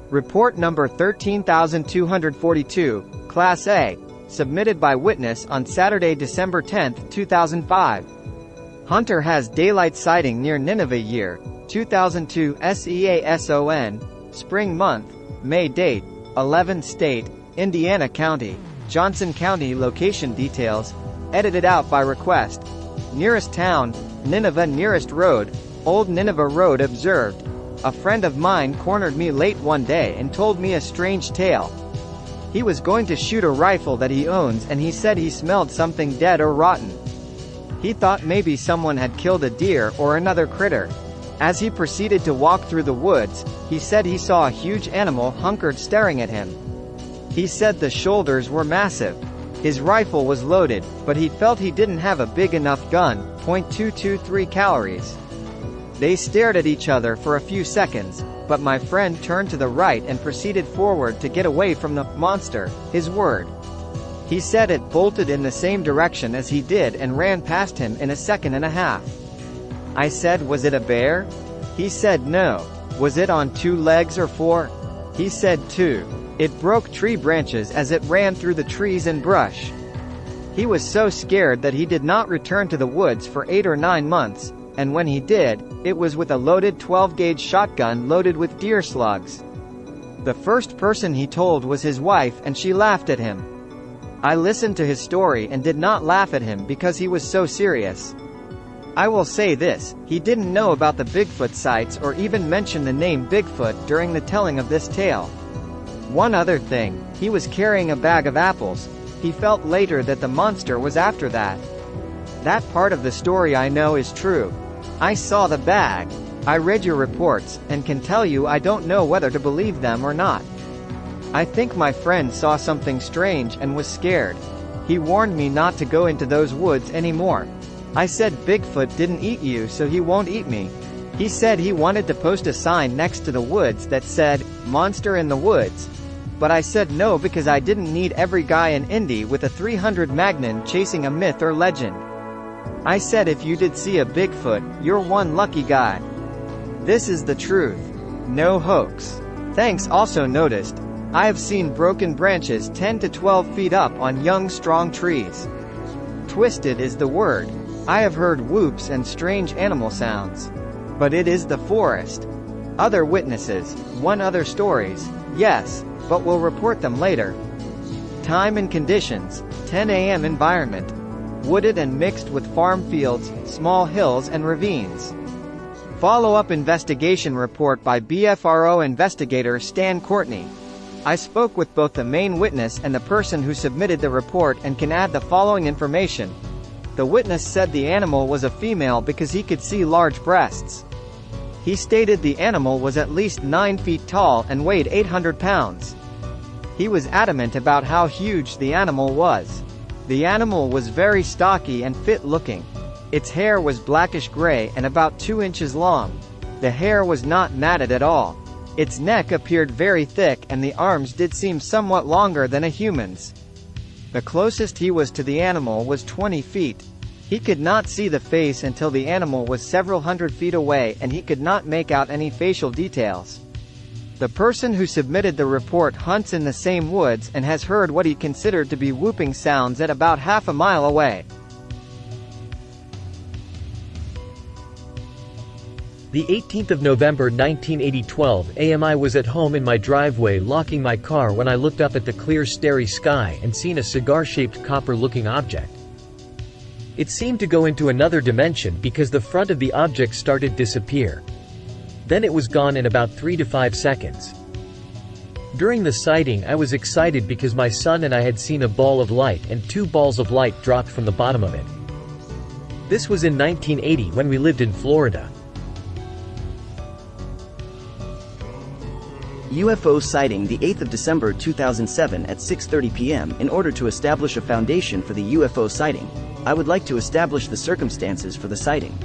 Report number 13242, Class A, submitted by witness on Saturday, December 10, 2005. Hunter has daylight sighting near Nineveh, year 2002, SEASON, spring month, May date, 11 state, Indiana County, Johnson County. Location details, edited out by request. Nearest town, Nineveh. Nearest road, Old Nineveh Road. Observed. A friend of mine cornered me late one day and told me a strange tale. He was going to shoot a rifle that he owns, and he said he smelled something dead or rotten. He thought maybe someone had killed a deer or another critter. As he proceeded to walk through the woods, he said he saw a huge animal hunkered staring at him. He said the shoulders were massive. His rifle was loaded, but he felt he didn't have a big enough gun. .223 calories. They stared at each other for a few seconds, but my friend turned to the right and proceeded forward to get away from the monster, his word. He said it bolted in the same direction as he did and ran past him in a second and a half. I said, was it a bear? He said no. Was it on 2 legs or 4? He said 2. It broke tree branches as it ran through the trees and brush. He was so scared that he did not return to the woods for 8 or 9 months. And when he did, it was with a loaded 12-gauge shotgun loaded with deer slugs. The first person he told was his wife, and she laughed at him. I listened to his story and did not laugh at him because he was so serious. I will say this, he didn't know about the Bigfoot sites or even mention the name Bigfoot during the telling of this tale. One other thing, he was carrying a bag of apples. He felt later that the monster was after that. That part of the story I know is true. I saw the bag. I read your reports, and can tell you I don't know whether to believe them or not. I think my friend saw something strange and was scared. He warned me not to go into those woods anymore. I said Bigfoot didn't eat you, so he won't eat me. He said he wanted to post a sign next to the woods that said, "Monster in the Woods." But I said no because I didn't need every guy in Indy with a .300 Magnum chasing a myth or legend. I said if you did see a Bigfoot, you're one lucky guy. This is the truth. No hoax. Thanks. Also noticed, I have seen broken branches 10 to 12 feet up on young strong trees. Twisted is the word. I have heard whoops and strange animal sounds. But it is the forest. Other witnesses, 1 other stories, yes, but we'll report them later. Time and conditions, 10 a.m. Environment. Wooded and mixed with farm fields, small hills and ravines. Follow-up investigation report by BFRO investigator Stan Courtney. I spoke with both the main witness and the person who submitted the report and can add the following information. The witness said the animal was a female because he could see large breasts. He stated the animal was at least 9 feet tall and weighed 800 pounds. He was adamant about how huge the animal was. The animal was very stocky and fit-looking. Its hair was blackish-gray and about 2 inches long. The hair was not matted at all. Its neck appeared very thick and the arms did seem somewhat longer than a human's. The closest he was to the animal was 20 feet. He could not see the face until the animal was several hundred feet away and he could not make out any facial details. The person who submitted the report hunts in the same woods and has heard what he considered to be whooping sounds at about half a mile away. The 18th of November 12 a.m. I was at home in my driveway locking my car when I looked up at the clear starry sky and seen a cigar-shaped copper-looking object. It seemed to go into another dimension because the front of the object started to disappear. Then it was gone in about 3 to 5 seconds. During the sighting I was excited because my son and I had seen a ball of light and 2 balls of light dropped from the bottom of it. This was in 1980 when we lived in Florida. UFO sighting the 8th of December 2007 at 6:30 p.m. In order to establish a foundation for the UFO sighting, I would like to establish the circumstances for the sighting.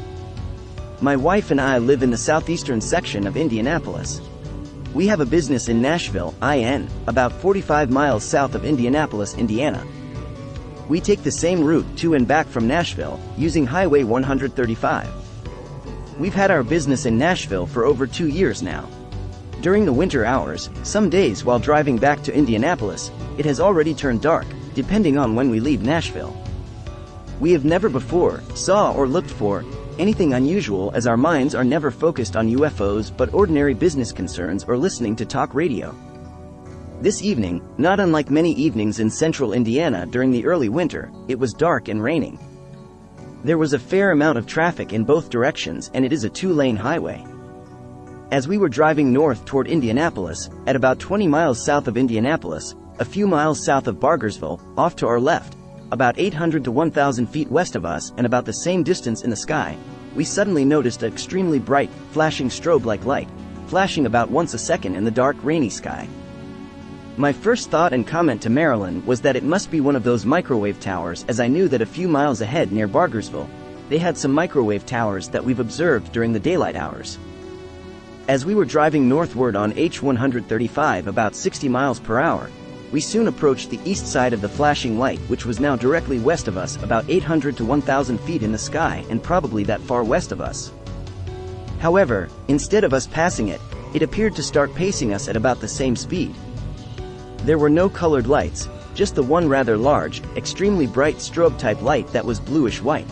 My wife and I live in the southeastern section of Indianapolis. We have a business in Nashville, IN, about 45 miles south of Indianapolis, Indiana. We take the same route to and back from Nashville, using Highway 135. We've had our business in Nashville for over 2 years now. During the winter hours, some days while driving back to Indianapolis, it has already turned dark, depending on when we leave Nashville. We have never before saw or looked for anything unusual, as our minds are never focused on UFOs but ordinary business concerns or listening to talk radio. This evening, not unlike many evenings in central Indiana during the early winter, it was dark and raining. There was a fair amount of traffic in both directions, and it is a 2-lane highway. As we were driving north toward Indianapolis, at about 20 miles south of Indianapolis, a few miles south of Bargersville, off to our left, about 800 to 1,000 feet west of us and about the same distance in the sky, we suddenly noticed an extremely bright, flashing strobe-like light, flashing about once a second in the dark, rainy sky. My first thought and comment to Marilyn was that it must be one of those microwave towers, as I knew that a few miles ahead near Bargersville, they had some microwave towers that we've observed during the daylight hours. As we were driving northward on H135 about 60 miles per hour, we soon approached the east side of the flashing light, which was now directly west of us, about 800 to 1,000 feet in the sky and probably that far west of us. However, instead of us passing it, it appeared to start pacing us at about the same speed. There were no colored lights, just the one rather large, extremely bright strobe-type light that was bluish-white.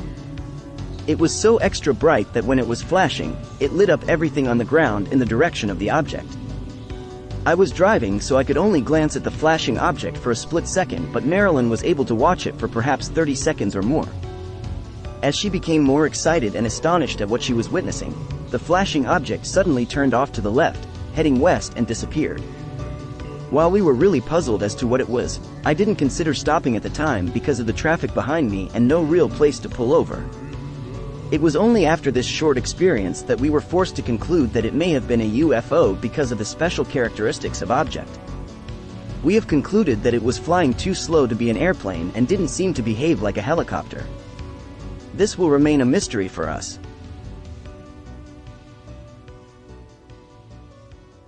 It was so extra bright that when it was flashing, it lit up everything on the ground in the direction of the object. I was driving, so I could only glance at the flashing object for a split second, but Marilyn was able to watch it for perhaps 30 seconds or more. As she became more excited and astonished at what she was witnessing, the flashing object suddenly turned off to the left, heading west, and disappeared. While we were really puzzled as to what it was, I didn't consider stopping at the time because of the traffic behind me and no real place to pull over. It was only after this short experience that we were forced to conclude that it may have been a UFO because of the special characteristics of object. We have concluded that it was flying too slow to be an airplane and didn't seem to behave like a helicopter. This will remain a mystery for us.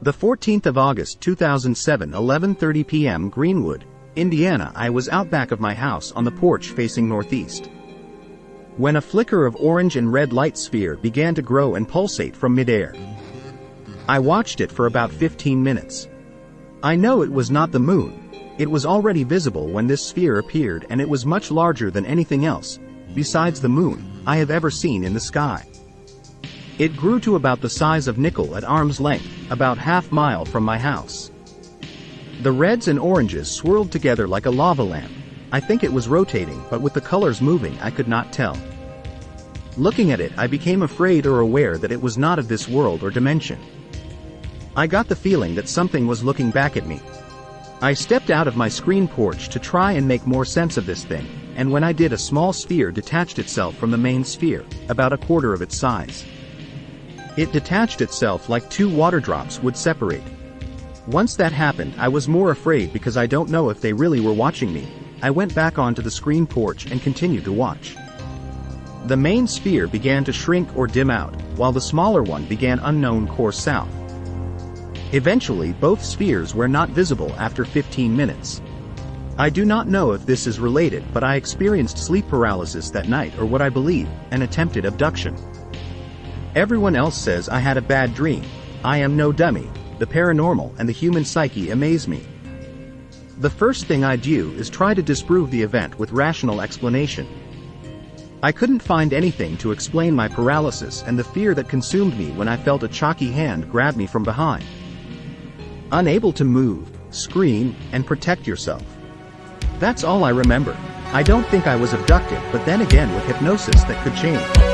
The 14th of August 2007, 11:30 p.m. Greenwood, Indiana. I was out back of my house on the porch facing northeast, when a flicker of orange and red light sphere began to grow and pulsate from midair. I watched it for about 15 minutes. I know it was not the moon. It was already visible when this sphere appeared, and it was much larger than anything else, besides the moon, I have ever seen in the sky. It grew to about the size of nickel at arm's length, about half-mile from my house. The reds and oranges swirled together like a lava lamp. I think it was rotating, but with the colors moving I could not tell. Looking at it, I became afraid or aware that it was not of this world or dimension. I got the feeling that something was looking back at me. I stepped out of my screen porch to try and make more sense of this thing, and when I did, a small sphere detached itself from the main sphere, about a quarter of its size. It detached itself like two water drops would separate. Once that happened, I was more afraid because I don't know if they really were watching me. I went back onto the screen porch and continued to watch. The main sphere began to shrink or dim out, while the smaller one began unknown course south. Eventually, both spheres were not visible after 15 minutes. I do not know if this is related, but I experienced sleep paralysis that night, or what I believe, an attempted abduction. Everyone else says I had a bad dream. I am no dummy. The paranormal and the human psyche amaze me. The first thing I do is try to disprove the event with rational explanation. I couldn't find anything to explain my paralysis and the fear that consumed me when I felt a chalky hand grab me from behind. Unable to move, scream, and protect yourself. That's all I remember. I don't think I was abducted, but then again, with hypnosis that could change.